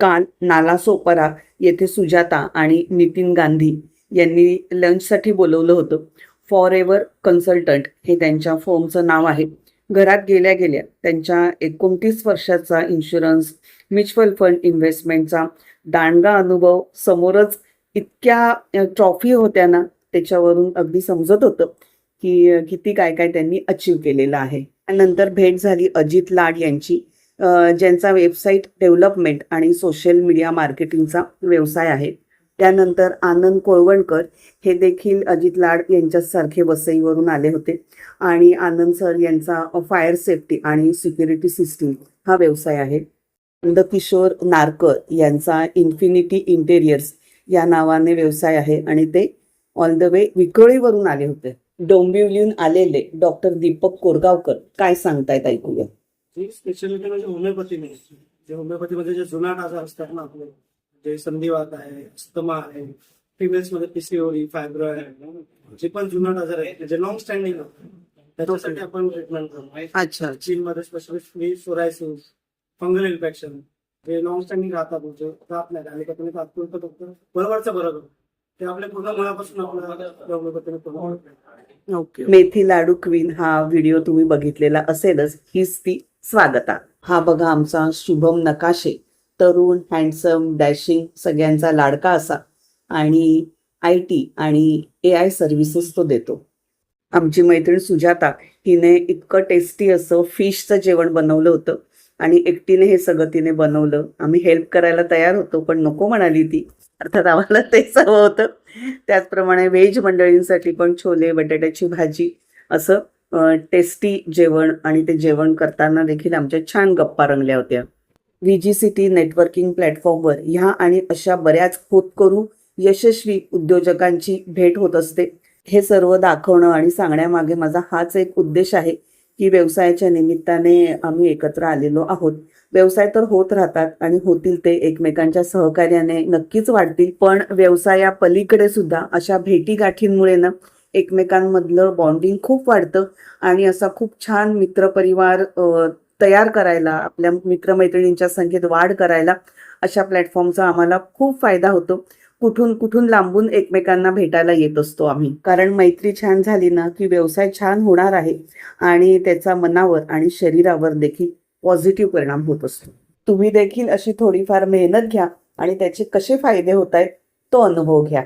काल नालासोपारा येथे सुजाता आणि नितीन गांधी यांनी लंचसाठी बोलवलं होतं. फॉर एव्हर कन्सल्टंट हे त्यांच्या फर्मचं नाव आहे. घरात गेल्या गेल्या त्यांच्या 29 वर्षाचा इन्शुरन्स म्युच्युअल फंड इन्व्हेस्टमेंटचा दांडगा अनुभव समोरच इतक्या ट्रॉफी होत्या ना, त्याच्यावरून अगदी समजत होतं की किती काय काय त्यांनी अचीव केलेलं आहे. नंतर भेट झाली अजित लाड यांची, ज्यांचा वेबसाईट डेव्हलपमेंट आणि सोशल मीडिया मार्केटिंगचा व्यवसाय आहे. त्यानंतर आनंद कोळवणकर हे देखील अजित लाड यांच्यासारखे वसईवरून आले होते आणि आनंद सर यांचा फायर सेफ्टी आणि सिक्युरिटी सिस्टीम हा व्यवसाय आहे. नंदकिशोर नारकर यांचा इन्फिनिटी इंटेरियर्स या नावाने व्यवसाय आहे आणि ते ऑल द वे विक्रोळीवरून आले होते. डोंबिवलीहून आलेले डॉक्टर दीपक कोरगावकर काय सांगतायत ऐकूया. स्पेशालिटी म्हणजे होमिओपॅथी, जे होमिओपॅथीमध्ये जे जुनाट आजार असतात ना आपले, जे संधिवात आहे, अस्थमा आहे, फिमेल्स मध्ये पीसीओडी, फायब्रॉइड, जे पण जुनाट आजार आहेत जे लॉंग स्टँडिंग त्याच्यासाठी आपण ट्रीटमेंट करतो. अच्छा. चीनमध्ये स्पेशलिस्टली सोरायसिस, फंगल इन्फेक्शन जे लॉंग स्टँडिंग राहतात, म्हणजे राहत नाही आणि त्यातून तात्पुरतं फक्त बरोबरचं बरोबर ते आपल्या पूर्ण मुळापासून आपल्याला होमिओपॅथीने पूर्ण. ओके. मेथी लाडू क्वीन हा व्हिडिओ तुम्ही बघितलेला असेलच. हीच ती स्वागता. हा बघा आमचा शुभम नकाशे, तरुण, हँडसम, डॅशिंग, सगळ्यांचा लाडका असा आणि IT आणि AI सर्व्हिसेस तो देतो. आमची मैत्रीण सुजाता हिने इतकं टेस्टी असं फिशचं जेवण बनवलं होतं आणि एकटीने हे सगळं तिने बनवलं. आम्ही हेल्प करायला तयार होतो पण नको म्हणाली ती, अर्थात आम्हाला तेच हवं होतं. त्याचप्रमाणे व्हेज मंडळींसाठी पण छोले बटाट्याची भाजी असं टेस्टी जेवण आणि ते जेवण करताना देखील आमच्या छान गप्पा रंगल्या होत्या. VGCT नेटवर्किंग प्लॅटफॉर्मवर ह्या आणि अशा बऱ्याच होतकरू यशस्वी उद्योजकांची भेट होत असते. हे सर्व दाखवणं आणि सांगण्यामागे माझा हाच एक उद्देश आहे की व्यवसायाच्या निमित्ताने आम्ही एकत्र आलेलो आहोत. व्यवसाय तर होत राहतात आणि होतील ते एकमेकांच्या सहकार्याने नक्कीच वाढतील, पण व्यवसाया पलीकडे सुद्धा अशा भेटीगाठींमुळे ना एकमेकांमधलं बॉन्डिंग खूप वाढतं आणि असा खूप छान मित्रपरिवार तयार करायला, आपल्या मित्रमैत्रिणींच्या संख्येत वाढ करायला अशा प्लॅटफॉर्मचा आम्हाला खूप फायदा होतो. कुठून कुठून लांबून एकमेकांना भेटायला येत असतो आम्ही, कारण मैत्री छान झाली ना की व्यवसाय छान होणार आहे आणि त्याचा मनावर आणि शरीरावर देखील पॉझिटिव्ह परिणाम होत असतो. तुम्ही देखील अशी थोडीफार मेहनत घ्या आणि त्याचे कसे फायदे होत आहेत तो अनुभव घ्या.